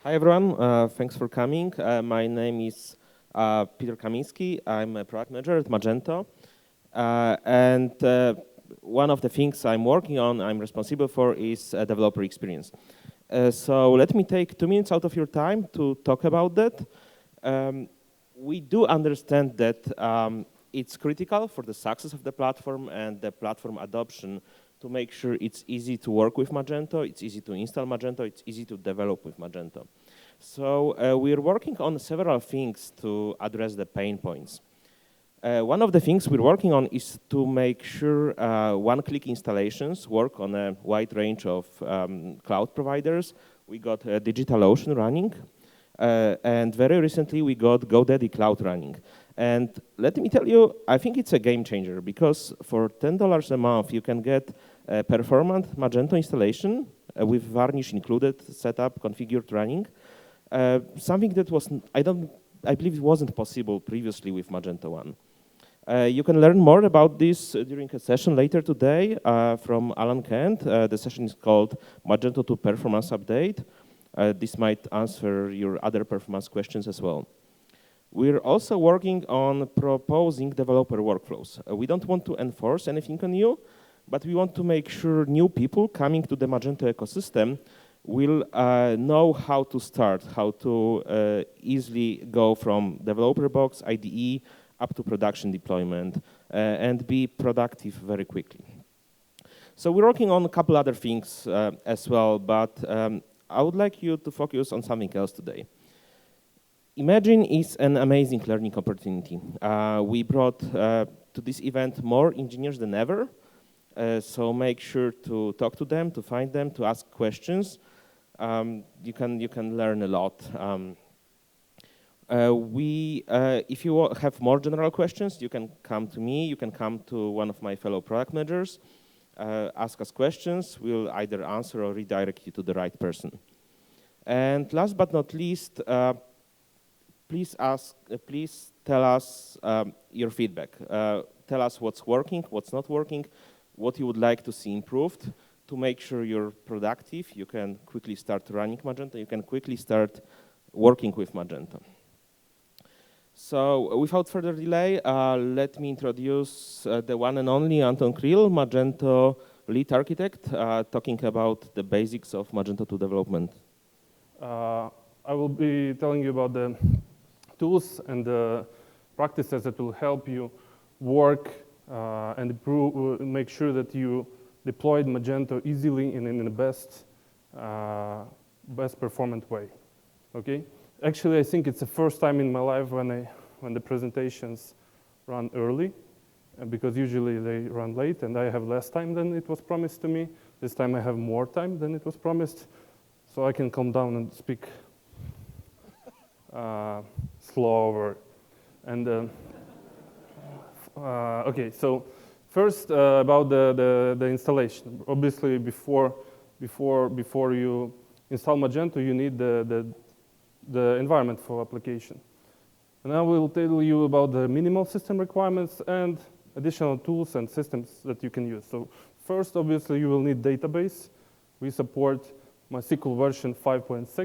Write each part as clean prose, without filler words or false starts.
Hi everyone, thanks for coming. My name is Peter Kamiński. I'm a product manager at Magento. And one of the things I'm working on, I'm responsible for, is developer experience. So let me take 2 minutes out of your time to talk about that. We do understand that it's critical for the success of the platform and the platform adoption to make sure it's easy to work with Magento, it's easy to install Magento, it's easy to develop with Magento. So we're working on several things to address the pain points. One of the things we're working on is to make sure one-click installations work on a wide range of cloud providers. We got DigitalOcean running, and very recently we got GoDaddy Cloud running. And let me tell you, I think it's a game changer because for $10 a month, you can get a performant Magento installation with Varnish included, setup, configured, running. Something that was, I believe it wasn't possible previously with Magento 1. You can learn more about this during a session later today from Alan Kent. The session is called Magento 2 Performance Update. This might answer your other performance questions as well. We're also working on proposing developer workflows. We don't want to enforce anything on you, but we want to make sure new people coming to the Magento ecosystem will know how to start, how to easily go from developer box, IDE, up to production deployment, and be productive very quickly. So we're working on a couple other things as well, but I would like you to focus on something else today. Imagine is an amazing learning opportunity. We brought to this event more engineers than ever, so make sure to talk to them, to find them, to ask questions. You can learn a lot. If you have more general questions, you can come to me, you can come to one of my fellow product managers, ask us questions, we'll either answer or redirect you to the right person. And last but not least, please tell us your feedback. Tell us what's working, what's not working, what you would like to see improved to make sure you're productive. You can quickly start running Magento, you can quickly start working with Magento. So without further delay, let me introduce the one and only Anton Krill, Magento lead architect, talking about the basics of Magento 2 development. I will be telling you about the tools and the practices that will help you work and improve, make sure that you deployed Magento easily and in the best performant way. Okay. Actually, I think it's the first time in my life when the presentations run early, because usually they run late, and I have less time than it was promised to me. This time I have more time than it was promised, so I can calm down and speak slower. And okay, so first about the installation. Obviously, before you install Magento, you need the environment for application. And I will tell you about the minimal system requirements and additional tools and systems that you can use. So first, obviously, you will need database. We support MySQL version 5.6.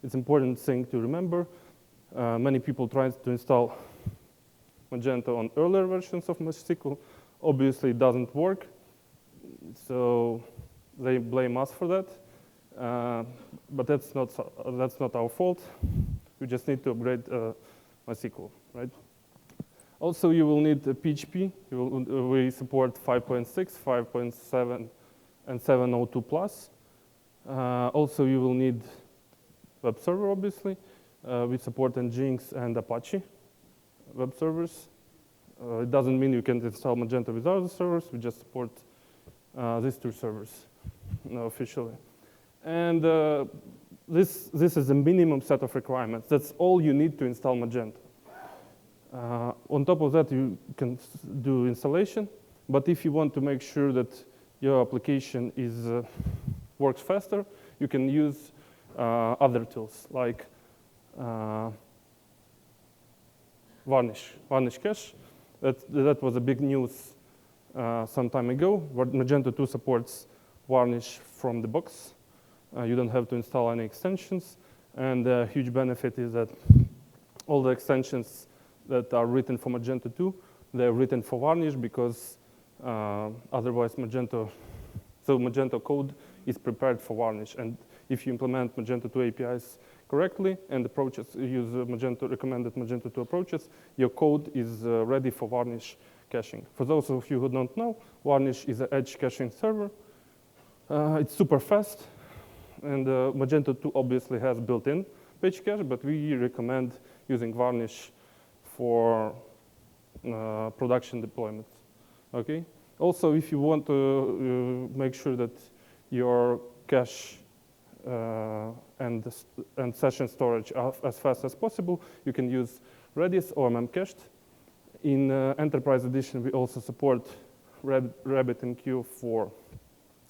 It's an important thing to remember. Many people try to install Magento on earlier versions of MySQL. Obviously, it doesn't work. So they blame us for that. But that's not our fault. We just need to upgrade MySQL, right? Also, you will need PHP. We support 5.6, 5.7, and 702 plus. Also, you will need web server, obviously. We support Nginx and Apache web servers. It doesn't mean you can install Magento without the servers. We just support these two servers officially. And this is a minimum set of requirements. That's all you need to install Magento. On top of that, you can do installation. But if you want to make sure that your application works faster, you can use other tools like Varnish Cache. That was a big news some time ago. Magento 2 supports Varnish from the box. You don't have to install any extensions. And the huge benefit is that all the extensions that are written for Magento 2, they're written for Varnish because otherwise Magento code is prepared for Varnish. And if you implement Magento 2 APIs correctly and approaches, use recommended Magento 2 approaches, your code is ready for Varnish caching. For those of you who don't know, Varnish is an edge caching server. It's super fast, and Magento 2 obviously has built-in page cache, but we recommend using Varnish for production deployments. Okay. Also, if you want to make sure that your cache and session storage are as fast as possible, you can use Redis or memcached. In Enterprise Edition, we also support RabbitMQ for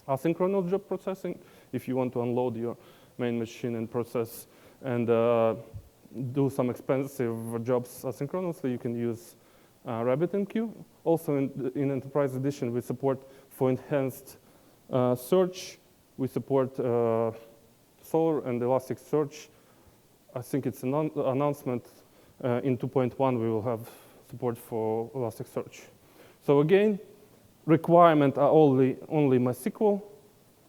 asynchronous job processing. If you want to unload your main machine and process and do some expensive jobs asynchronously, you can use RabbitMQ. Also in Enterprise Edition, we support for enhanced search. We support Solr and Elasticsearch. I think it's an announcement. In 2.1, we will have support for Elasticsearch. So again, requirements are only MySQL,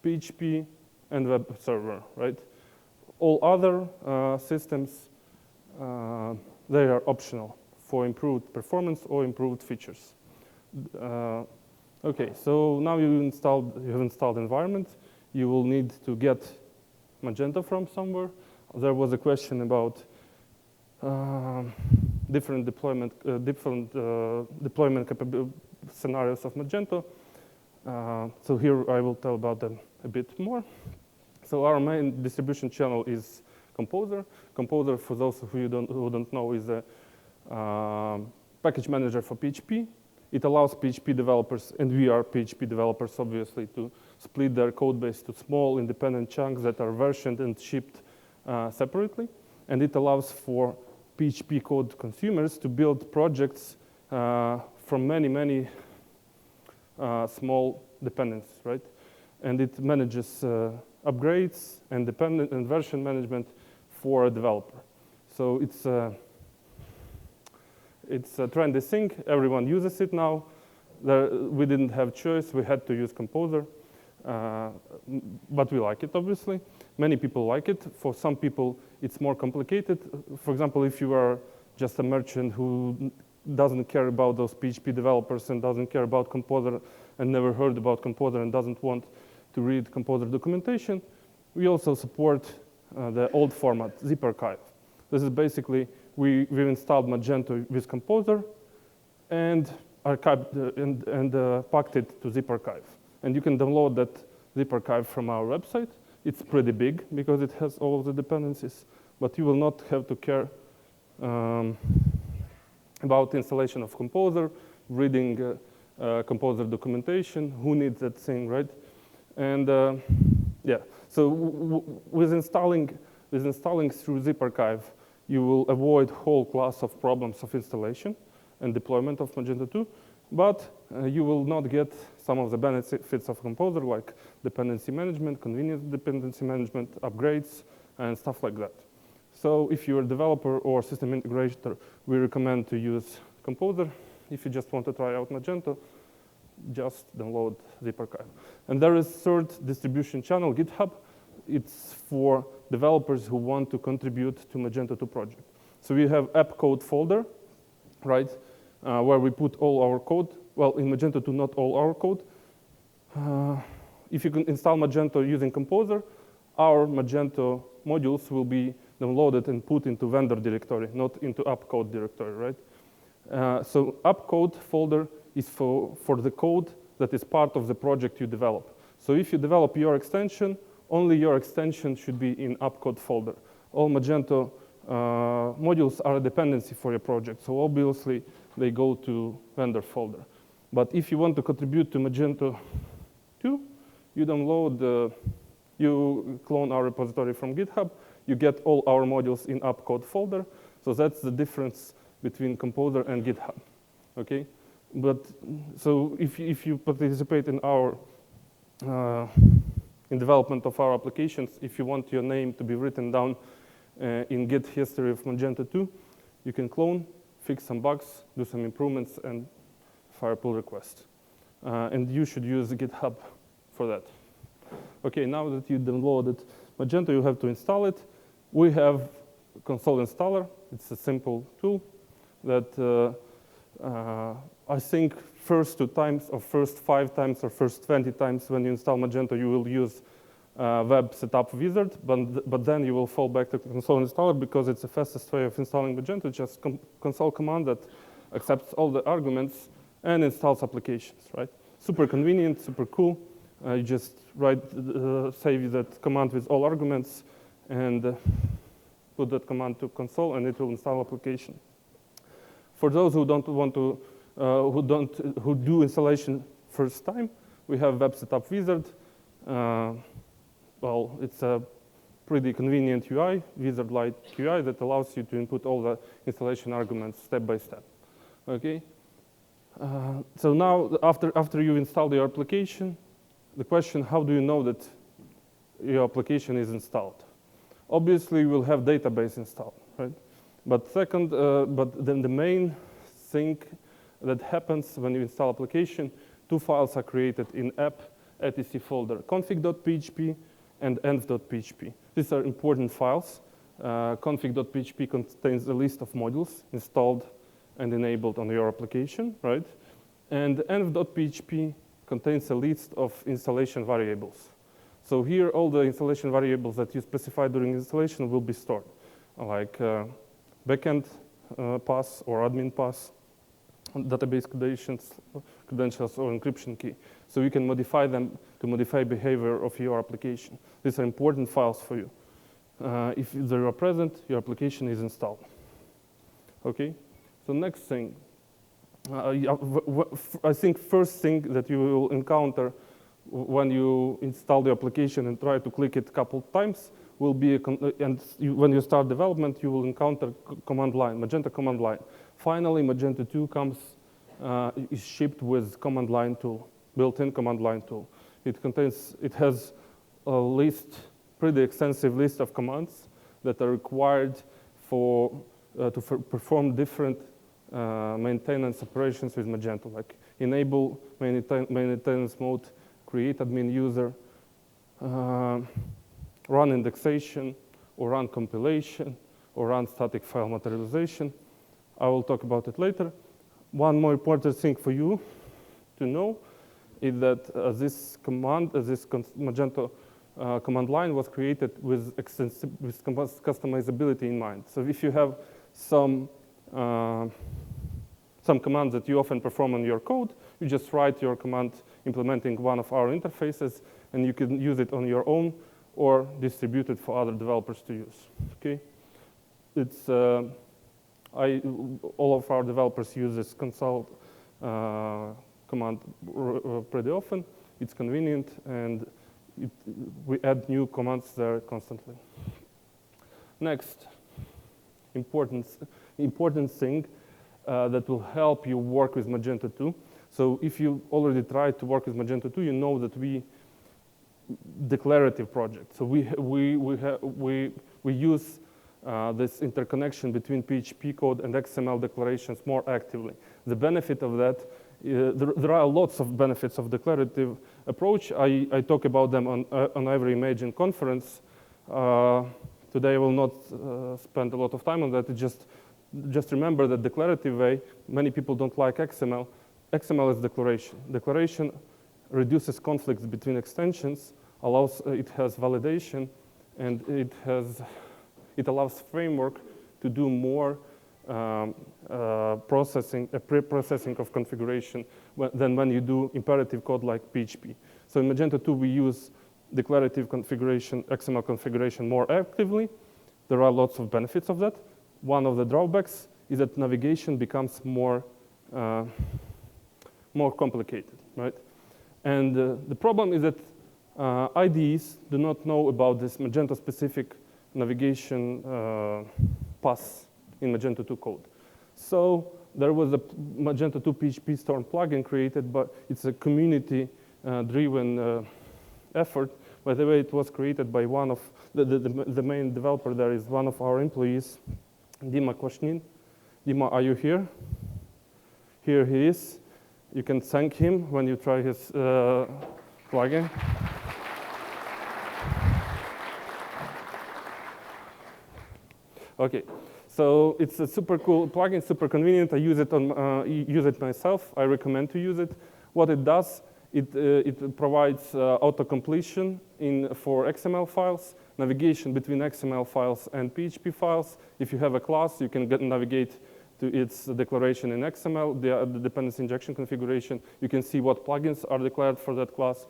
PHP, and web server, right? All other systems, they are optional for improved performance or improved features. Okay, so now you have installed environment. You will need to get Magento from somewhere. There was a question about different deployment scenarios of Magento. So here I will tell about them a bit more. So our main distribution channel is Composer. Composer, for those of you who don't know, is a package manager for PHP. It allows PHP developers, and we are PHP developers obviously, to split their code base to small independent chunks that are versioned and shipped separately. And it allows for PHP code consumers to build projects from many small dependencies, right? And it manages upgrades and version management for a developer. So it's a trendy thing. Everyone uses it now. We didn't have choice. We had to use Composer, but we like it, obviously. Many people like it. For some people, it's more complicated. For example, if you are just a merchant who doesn't care about those PHP developers and doesn't care about Composer and never heard about Composer and doesn't want to read Composer documentation, we also support the old format, zip archive. This is basically, we've installed Magento with Composer and archived and packed it to zip archive. And you can download that zip archive from our website. It's pretty big because it has all of the dependencies, but you will not have to care about installation of Composer, reading Composer documentation, who needs that thing, right? And yeah, so with installing through zip archive, you will avoid whole class of problems of installation and deployment of Magento 2, but you will not get some of the benefits of Composer, like dependency management, convenient dependency management, upgrades, and stuff like that. So if you're a developer or system integrator, we recommend to use Composer. If you just want to try out Magento, just download zip archive. And there is third distribution channel, GitHub. It's for developers who want to contribute to Magento 2 project. So we have app code folder, right, where we put all our code. Well, in Magento 2, not all our code. If you can install Magento using Composer, our Magento modules will be downloaded and put into vendor directory, not into app code directory, right? So app code folder is for the code that is part of the project you develop. So if you develop your extension, only your extension should be in app code folder. All Magento modules are a dependency for your project, so obviously they go to vendor folder. But if you want to contribute to Magento 2, you download, you clone our repository from GitHub, you get all our modules in app code folder. So that's the difference between Composer and GitHub, okay? But so if you participate in our in development of our applications, if you want your name to be written down in Git history of Magento 2, you can clone, fix some bugs, do some improvements, and fire a pull request. And you should use GitHub for that. Okay, now that you downloaded Magento, you have to install it. We have console installer. It's a simple tool that I think first 2 times or first 5 times or first 20 times when you install Magento, you will use web setup wizard, but then you will fall back to console installer because it's the fastest way of installing Magento, just console command that accepts all the arguments and installs applications, right? Super convenient, super cool. You just save that command with all arguments and put that command to console and it will install application. For those who don't want to, who do installation first time, we have web setup wizard. Well, it's a pretty convenient UI, wizard-like UI that allows you to input all the installation arguments step by step. Okay. So now, after you install your application, the question: how do you know that your application is installed? Obviously, you will have database installed, right? But second, but then the main thing that happens when you install application, 2 files are created in app etc folder: config.php and env.php. These are important files. Config.php contains a list of modules installed and enabled on your application, right? And env.php contains a list of installation variables. So here, all the installation variables that you specify during installation will be stored, like backend pass or admin pass, database credentials or encryption key. So you can modify them to modify behavior of your application. These are important files for you. If they are present, your application is installed. Okay, so next thing. I think first thing that you will encounter when you install the application and try to click it a couple times will be, when you start development, you will encounter command line, Magento command line. Finally, Magento 2 is shipped with command line tool, built-in command line tool. It has a list, pretty extensive list of commands that are required to perform different maintenance operations with Magento, like enable maintenance mode, create admin user, run indexation, or run compilation, or run static file materialization. I will talk about it later. One more important thing for you to know is that this Magento command line was created with customizability in mind. So if you have some commands that you often perform on your code, you just write your command implementing one of our interfaces, and you can use it on your own or distribute it for other developers to use. Okay, it's all of our developers use this console command pretty often. It's convenient, and we add new commands there constantly. Next, important thing that will help you work with Magento 2. So if you already tried to work with Magento 2, you know that we declarative project. So we use this interconnection between PHP code and XML declarations more actively. The benefit of that, there are lots of benefits of declarative approach. I talk about them on every Imagine conference. Today I will not spend a lot of time on that. Just remember that declarative way, many people don't like XML. XML is declaration. Declaration reduces conflicts between extensions, it has validation, and it allows framework to do more pre-processing of configuration than when you do imperative code like PHP. So in Magento 2, we use declarative configuration, XML configuration more actively. There are lots of benefits of that. One of the drawbacks is that navigation becomes more complicated, right? And the problem is that IDEs do not know about this Magento-specific navigation path in Magento 2 code. So there was a Magento 2 PHP Storm plugin created, but it's a community-driven effort By the way, it was created by one of the main developer there is one of our employees, Dima Koshnin. Dima, are you here? Here he is. You can thank him when you try his plugin. Okay, so it's a super cool plugin, super convenient. I use it myself. I recommend to use it. What it does, it provides auto-completion for XML files, navigation between XML files and PHP files. If you have a class, you can navigate to its declaration in XML, the dependency injection configuration. You can see what plugins are declared for that class.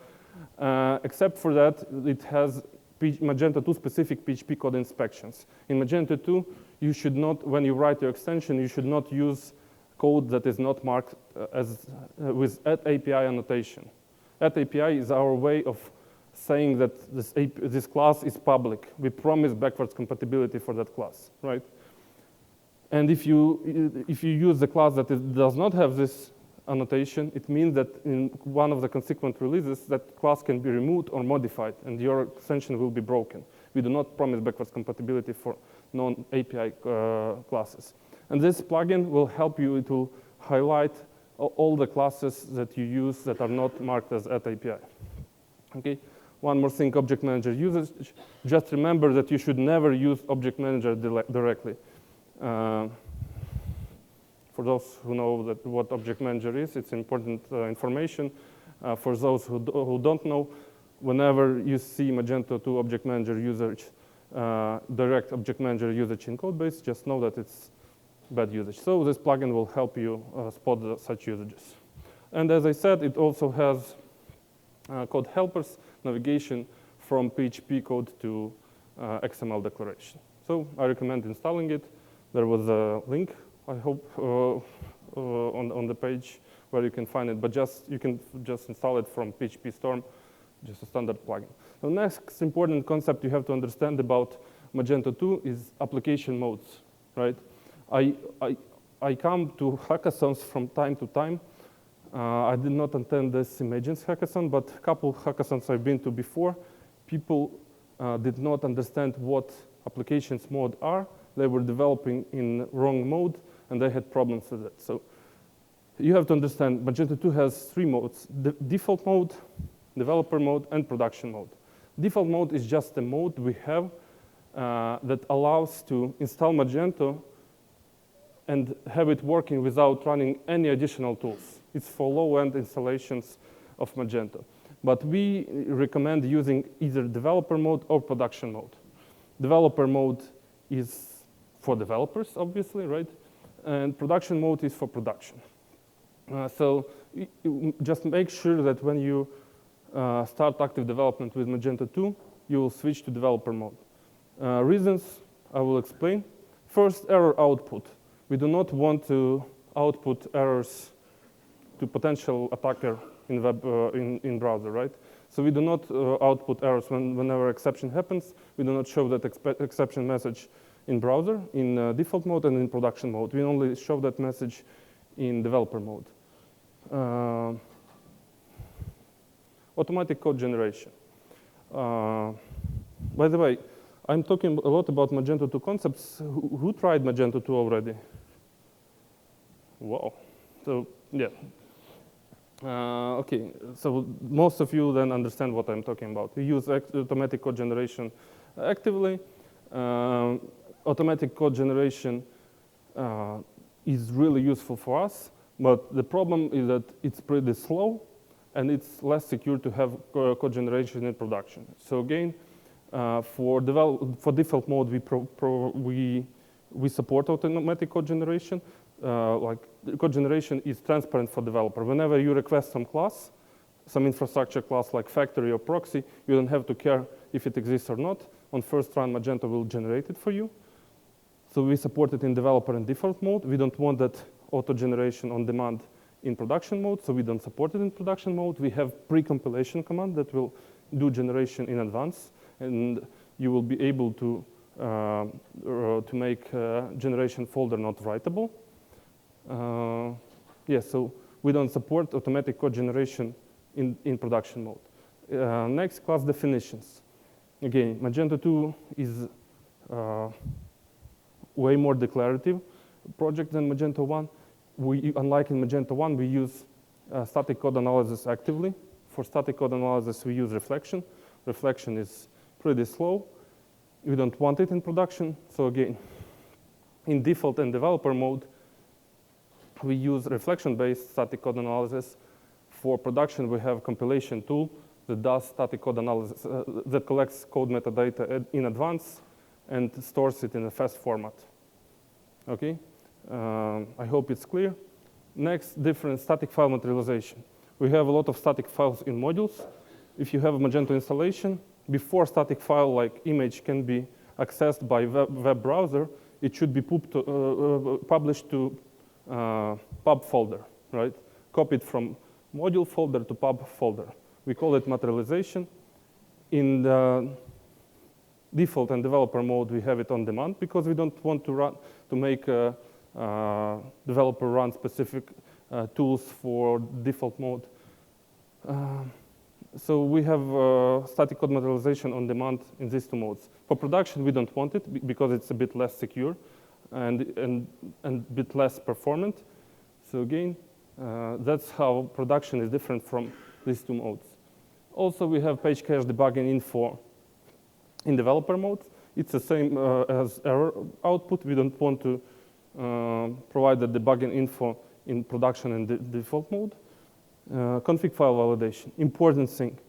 Except for that, it has Magento 2 specific PHP code inspections. In Magento 2, you should not, when you write your extension, you should not use code that is not marked with @API annotation. @API is our way of saying that this class is public. We promise backwards compatibility for that class, right? And if you use the class that does not have this annotation, it means that in one of the consequent releases, that class can be removed or modified, and your extension will be broken. We do not promise backwards compatibility for non-API classes. And this plugin will help you to highlight all the classes that you use that are not marked as @API. Okay. One more thing, Object Manager usage. Just remember that you should never use Object Manager directly. For those who know what Object Manager is, it's important information. For those who don't know, whenever you see Magento 2 Object Manager usage, direct Object Manager usage in codebase, just know that it's bad usage. So this plugin will help you spot such usages. And as I said, it also has code helpers, navigation from PHP code to XML declaration. So I recommend installing it. There was a link, I hope, on the page where you can find it, but you can just install it from PHP Storm, just a standard plugin. The next important concept you have to understand about Magento 2 is application modes, right? I come to hackathons from time to time. I did not attend this Imagines hackathon, but a couple hackathons I've been to before, people did not understand what applications mode are. They were developing in wrong mode, and they had problems with it. So you have to understand Magento 2 has 3 modes: the default mode, developer mode, and production mode. Default mode is just a mode we have that allows to install Magento and have it working without running any additional tools. It's for low-end installations of Magento. But we recommend using either developer mode or production mode. Developer mode is for developers, obviously, right? And production mode is for production. So just make sure that when you start active development with Magento 2, you will switch to developer mode. Reasons I will explain. First, error output. We do not want to output errors to potential attacker in in browser, right? So we do not output errors whenever exception happens. We do not show that exception message in browser, in default mode, and in production mode. We only show that message in developer mode. Automatic code generation. By the way, I'm talking a lot about Magento 2 concepts. Who tried Magento 2 already? Wow. So, yeah. Okay, so most of you then understand what I'm talking about. We use automatic code generation actively. Automatic code generation is really useful for us, but the problem is that it's pretty slow and it's less secure to have code generation in production. So again, for default mode, we support automatic code generation. Like code generation is transparent for developer. Whenever you request some class, some infrastructure class like factory or proxy, you don't have to care if it exists or not. On first run, Magento will generate it for you. So we support it in developer and default mode. We don't want that auto generation on demand in production mode, so we don't support it in production mode. We have pre-compilation command that will do generation in advance, and you will be able to make generation folder not writable. Yeah, so we don't support automatic code generation in production mode. Next, class definitions. Again, Magento 2 is way more declarative project than Magento 1. Unlike in Magento 1, we use static code analysis actively. For static code analysis, we use reflection. Reflection is pretty slow. We don't want it in production. So again, in default and developer mode, we use reflection-based static code analysis. For production, we have compilation tool that does static code analysis, that collects code metadata in advance and stores it in a fast format. Okay, I hope it's clear. Next, different static file materialization. We have a lot of static files in modules. If you have a Magento installation, before static file like image can be accessed by web browser, it should be published to pub folder, right? Copied from module folder to pub folder. We call it materialization. In the default and developer mode, we have it on demand because we don't want to make a developer run specific tools for default mode. So we have static code materialization on demand in these two modes. For production, we don't want it because it's a bit less secure and a bit less performant. So again, that's how production is different from these two modes. Also, we have page cache debugging info in developer mode. It's the same as error output. We don't want to provide the debugging info in production and default mode. Config file validation, important thing.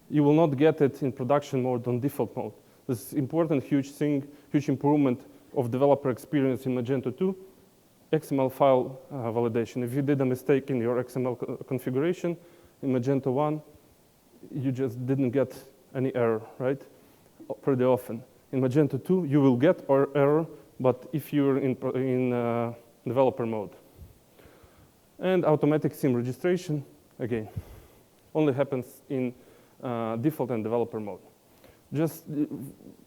You will not get it in production mode on default mode. This is important, huge thing, huge improvement of developer experience in Magento 2. XML file validation. If you did a mistake in your XML configuration in Magento 1, you just didn't get any error, right? Pretty often. In Magento 2, you will get error, but if you're in developer mode. And automatic SIM registration, again, only happens in default and developer mode. Just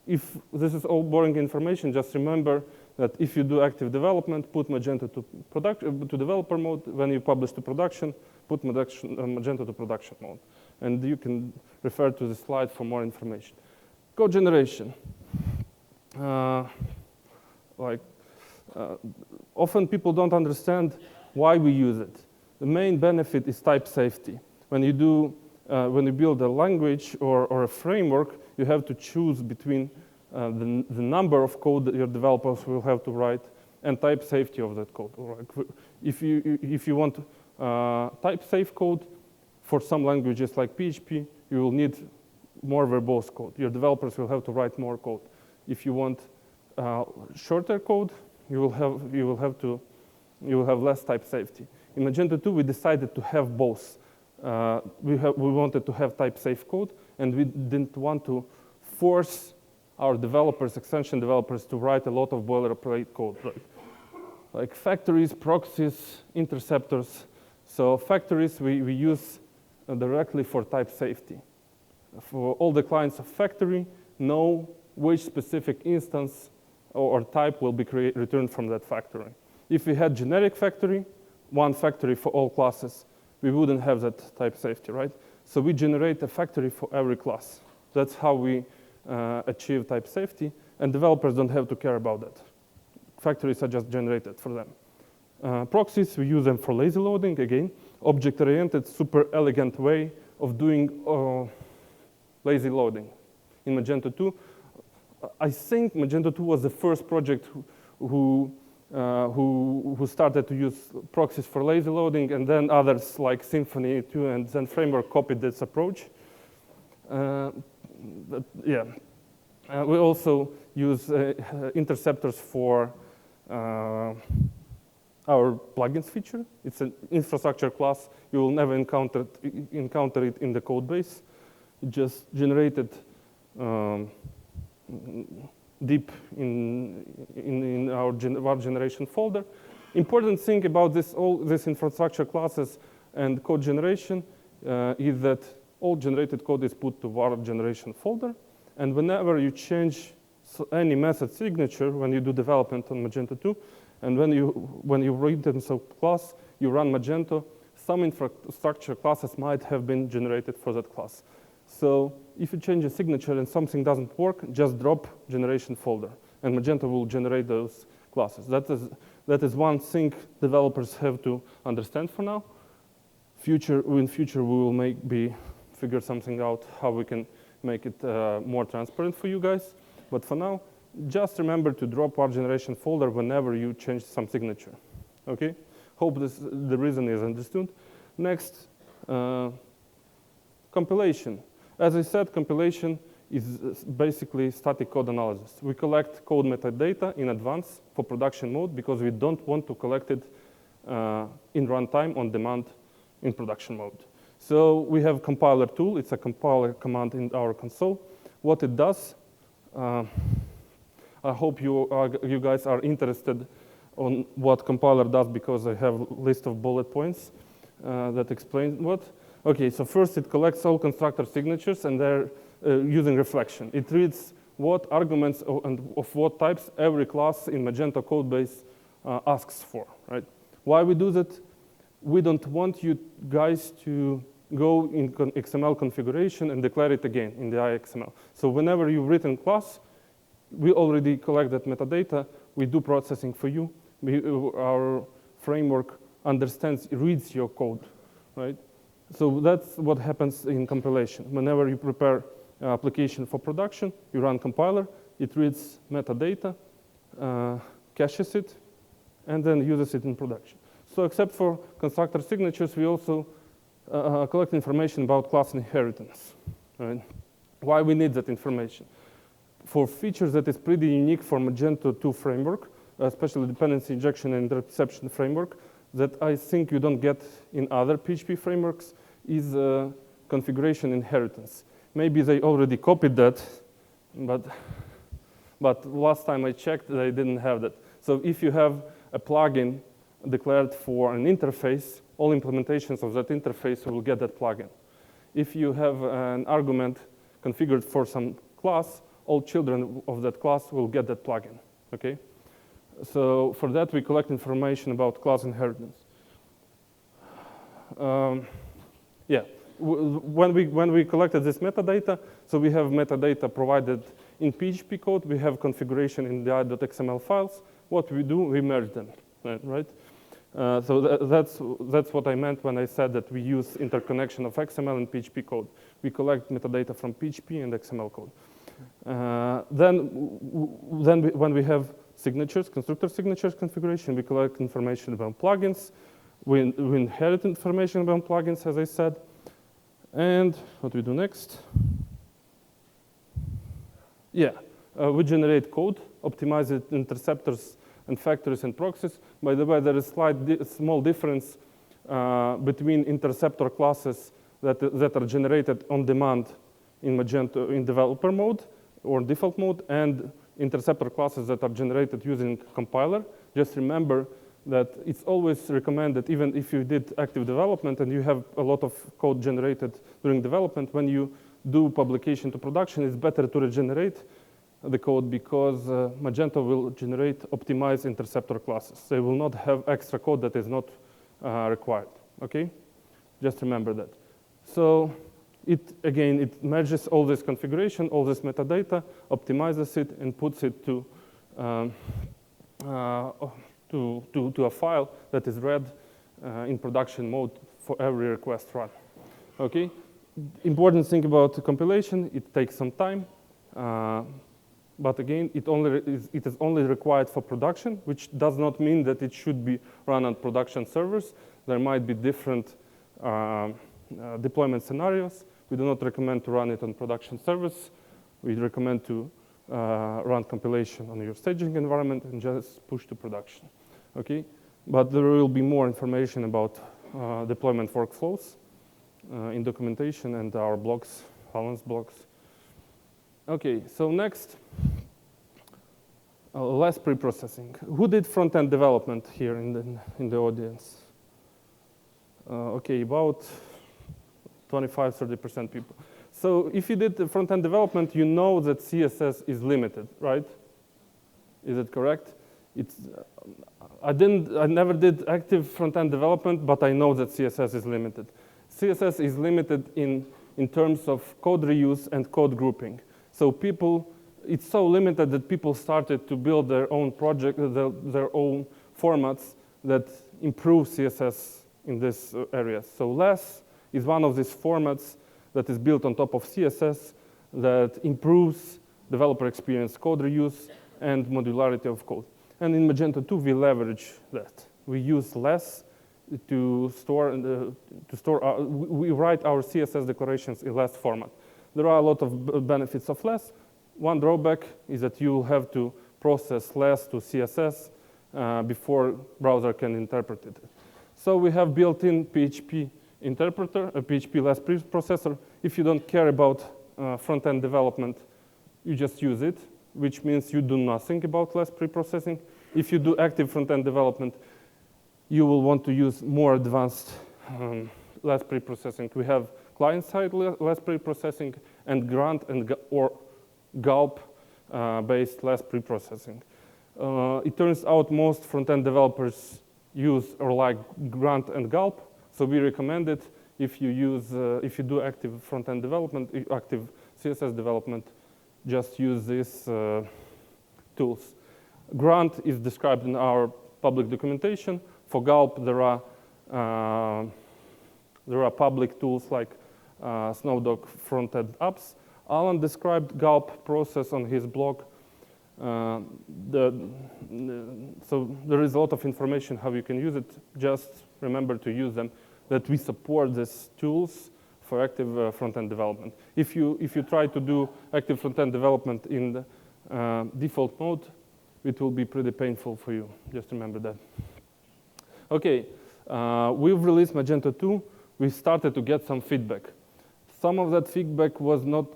if this is all boring information, just remember that if you do active development, put Magento to developer mode. When you publish to production, put Magento to production mode. And you can refer to the slide for more information. Code generation. Often people don't understand why we use it. The main benefit is type safety. When you build a language or a framework, you have to choose between the number of code that your developers will have to write and type safety of that code. If you want type safe code for some languages like PHP, you will need more verbose code. Your developers will have to write more code. If you want shorter code, you will have less type safety. In Magento 2, we decided to have both. We wanted to have type safe code, and we didn't want to force our developers, extension developers, to write a lot of boilerplate code, right? Like factories, proxies, interceptors. So factories we use directly for type safety. For all the clients of factory, know which specific instance or type will be returned from that factory. If we had generic factory, one factory for all classes, we wouldn't have that type safety, right? So we generate a factory for every class. That's how we achieve type safety, and developers don't have to care about that. Factories are just generated for them. Proxies, we use them for lazy loading, again, object-oriented, super elegant way of doing lazy loading. In Magento 2, I think Magento 2 was the first project who started to use proxies for lazy loading, and then others like Symfony 2 and Zen Framework copied this approach. We also use interceptors for our plugins feature. It's an infrastructure class. You will never encounter it in the code base. It just generated deep in our var generation folder. Important thing about all these infrastructure classes and code generation is that all generated code is put to var generation folder. And whenever you change any method signature, when you do development on Magento 2, and when you read a class, you run Magento, some infrastructure classes might have been generated for that class. So if you change a signature and something doesn't work, just drop generation folder, and Magento will generate those classes. That is one thing developers have to understand for now. In future, we will figure something out how we can make it more transparent for you guys. But for now, just remember to drop our generation folder whenever you change some signature. Okay? Hope the reason is understood. Next, compilation. As I said, compilation is basically static code analysis. We collect code metadata in advance for production mode because we don't want to collect it in runtime on demand in production mode. So we have compiler tool. It's a compiler command in our console. What it does, I hope you guys are interested on what compiler does because I have a list of bullet points that explain what. Okay, so first it collects all constructor signatures and they're using reflection. It reads what arguments and of what types every class in Magento codebase asks for, right? Why we do that? We don't want you guys to go in XML configuration and declare it again in the IXML. So whenever you've written class, we already collect that metadata. We do processing for you. Our framework reads your code, right? So that's what happens in compilation. Whenever you prepare an application for production, you run compiler, it reads metadata, caches it, and then uses it in production. So except for constructor signatures, we also collect information about class inheritance, right? Why we need that information? For features that is pretty unique for Magento 2 framework, especially dependency injection and interception framework, that I think you don't get in other PHP frameworks is configuration inheritance. Maybe they already copied that, but last time I checked, they didn't have that. So if you have a plugin declared for an interface, all implementations of that interface will get that plugin. If you have an argument configured for some class, all children of that class will get that plugin, okay? So for that, we collect information about class inheritance. When we collected this metadata, so we have metadata provided in PHP code. We have configuration in the i.xml files. What we do, we merge them, right? So that's what I meant when I said that we use interconnection of XML and PHP code. We collect metadata from PHP and XML code. When we have signatures, constructor signatures configuration, we collect information about plugins. We inherit information about plugins, as I said. And what we do next? We generate code, optimize it, interceptors and factories and proxies. By the way, there is a small difference between interceptor classes that are generated on demand in Magento in developer mode or default mode and interceptor classes that are generated using compiler. Just remember that it's always recommended, even if you did active development and you have a lot of code generated during development, when you do publication to production, it's better to regenerate the code because Magento will generate optimized interceptor classes. They will not have extra code that is not required, okay? Just remember that. So it merges all this configuration, all this metadata, optimizes it, and puts it to a file that is read in production mode for every request run. Okay. Important thing about the compilation: it takes some time, but again, it is only required for production, which does not mean that it should be run on production servers. There might be different deployment scenarios. We do not recommend to run it on production servers. We recommend to run compilation on your staging environment and just push to production. Okay, but there will be more information about deployment workflows in documentation and our blogs, balance blogs. Okay, so next, less pre-processing. Who did front-end development here in the audience? Okay, about 25–30% people. So if you did the front-end development, you know that CSS is limited, right? Is it correct? I never did active front-end development, but I know that CSS is limited. CSS is limited in in terms of code reuse and code grouping. So it's so limited that people started to build their own project, their own formats that improve CSS in this area. So less is one of these formats that is built on top of CSS that improves developer experience, code reuse, and modularity of code. And in Magento 2, we leverage that. We use less to store, we write our CSS declarations in less format. There are a lot of benefits of less. One drawback is that you have to process less to CSS before browser can interpret it. So we have built-in PHP interpreter, a PHP less preprocessor. If you don't care about front-end development, you just use it, which means you do nothing about less preprocessing. If you do active front-end development, you will want to use more advanced less preprocessing. We have client-side less preprocessing and Grunt or Gulp based less preprocessing. It turns out most front-end developers use or like Grunt and Gulp, so we recommend it if you do active front-end development, active CSS development, just use these tools. Grunt is described in our public documentation. For Gulp, there are public tools like Snowdog front-end apps. Alan described Gulp process on his blog. So there is a lot of information how you can use it. Just remember to use them. That we support these tools for active front-end development. If you try to do active front-end development in the default mode, it will be pretty painful for you. Just remember that. Okay, we've released Magento 2. We started to get some feedback. Some of that feedback was that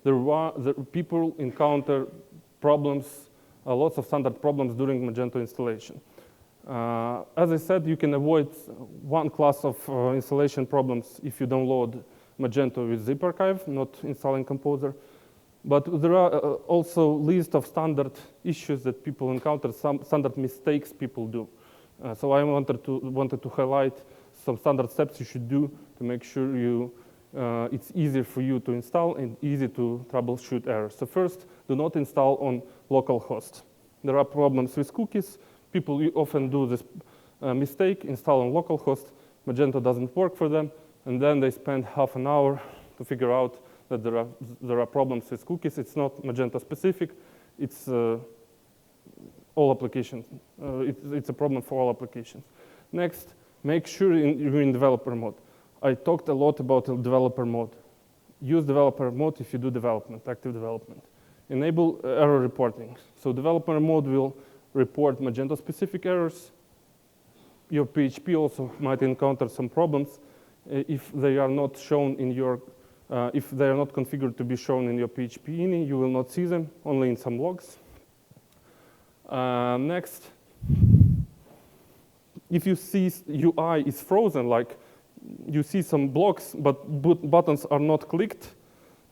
the people encounter problems, lots of standard problems during Magento installation. As I said, you can avoid one class of installation problems if you download Magento with zip archive, not installing Composer. But there are also list of standard issues that people encounter, some standard mistakes people do. So I wanted to highlight some standard steps you should do to make sure it's easier for you to install and easy to troubleshoot errors. So first, do not install on localhost. There are problems with cookies. People often do this mistake, install on localhost. Magento doesn't work for them, and then they spend half an hour to figure out that there are problems with cookies. It's not Magento specific. It's all applications. It's a problem for all applications. Next, make sure you're in developer mode. I talked a lot about developer mode. Use developer mode if you do development, active development. Enable error reporting. So developer mode will report Magento specific errors. Your PHP also might encounter some problems if they are not shown in your if they are not configured to be shown in your PHP ini, you will not see them, only in some logs. Next, if you see UI is frozen, like you see some blocks, but buttons are not clicked,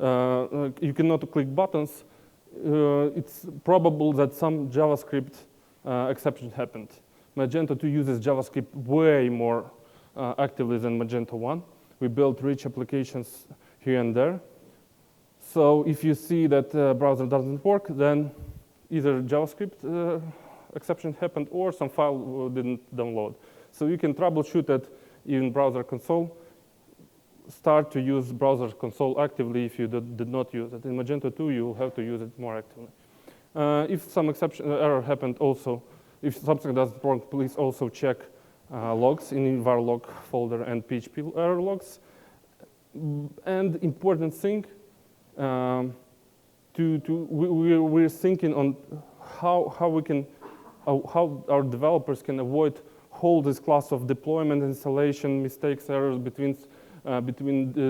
you cannot click buttons, it's probable that some JavaScript exception happened. Magento 2 uses JavaScript way more actively than Magento 1. We built rich applications here and there. So if you see that the browser doesn't work, then either JavaScript exception happened or some file didn't download. So you can troubleshoot it in browser console. Start to use browser console actively if you did not use it. In Magento 2, you will have to use it more actively. If some error happened also, if something doesn't work, please also check logs in var log folder and PHP error logs. And important thing, we're thinking on how our developers can avoid whole this class of deployment, installation, mistakes, errors between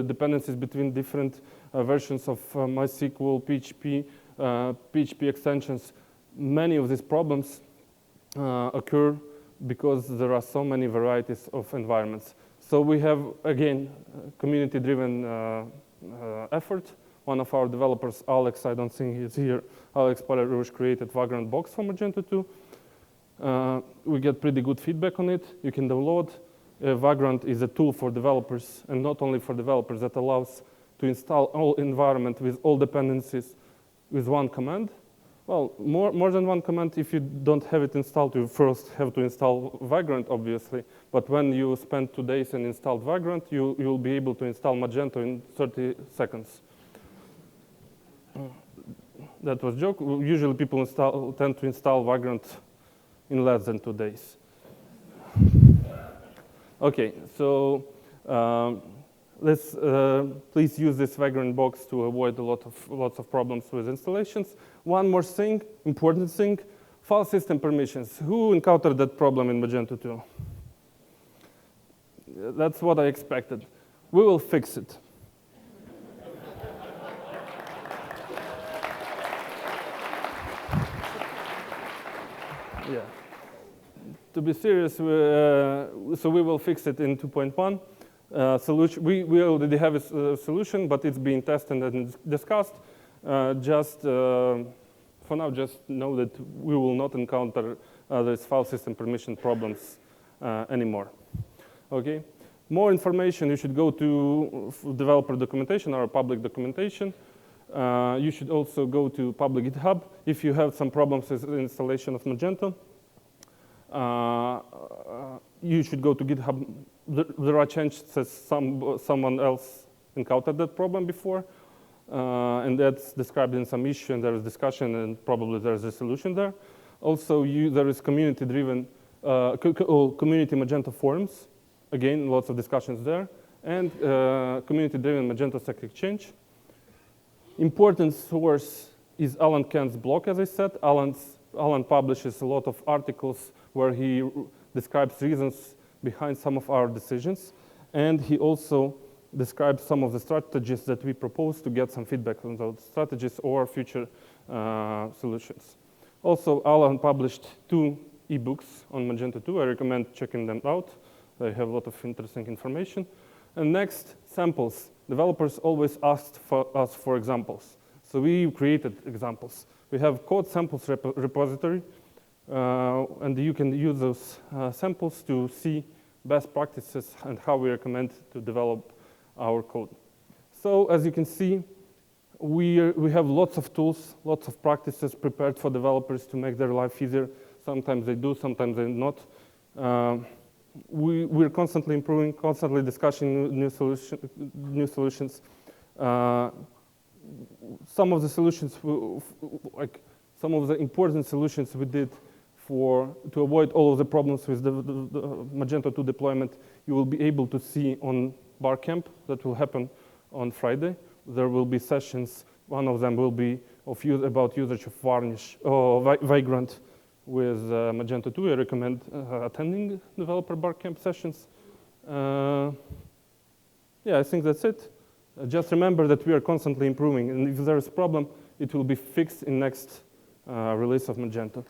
dependencies between different versions of MySQL, PHP, PHP extensions. Many of these problems occur because there are so many varieties of environments. So we have, again, community-driven effort. One of our developers, Alex, I don't think he's here, Alex Palarouche created Vagrant Box for Magento 2. We get pretty good feedback on it. You can download Vagrant is a tool for developers, and not only for developers, that allows to install all environment with all dependencies with one command. Well, more than one command. If you don't have it installed, you first have to install Vagrant, obviously. But when you spend 2 days and install Vagrant, you'll be able to install Magento in 30 seconds. That was a joke. Usually people tend to install Vagrant in less than 2 days. Okay, so let's please use this Vagrant box to avoid lots of problems with installations. One more thing, important thing, file system permissions. Who encountered that problem in Magento 2? That's what I expected. We will fix it. Yeah. To be serious, so we will fix it in 2.1. Solution. We already have a solution, but it's being tested and discussed. For now, just know that we will not encounter these file system permission problems anymore. Okay. More information, you should go to developer documentation or public documentation. You should also go to public GitHub if you have some problems with the installation of Magento. You should go to GitHub. There are chances that someone else encountered that problem before, and that's described in some issue, and there is discussion, and probably there's a solution there. Also, there is community-driven, community Magento forums. Again, lots of discussions there, and community-driven Magento Stack Exchange. Important source is Alan Kent's blog, as I said. Alan publishes a lot of articles where he describes reasons behind some of our decisions. And he also describes some of the strategies that we propose to get some feedback on those strategies or future solutions. Also, Alan published 2 ebooks on Magento 2. I recommend checking them out. They have a lot of interesting information. And next, samples. Developers always asked us for examples. So we created examples. We have code samples repository, and you can use those samples to see best practices and how we recommend to develop our code. So as you can see, we have lots of tools, lots of practices prepared for developers to make their life easier. Sometimes they do, sometimes they not. We're constantly improving, constantly discussing new solutions. Some of the solutions, like some of the important solutions we did to avoid all of the problems with the Magento 2 deployment, you will be able to see on Barcamp that will happen on Friday. There will be sessions. One of them will be about usage of Varnish or Vagrant with Magento 2. I recommend attending developer Barcamp sessions. Yeah, I think that's it. Just remember that we are constantly improving, and if there is a problem, it will be fixed in next release of Magento.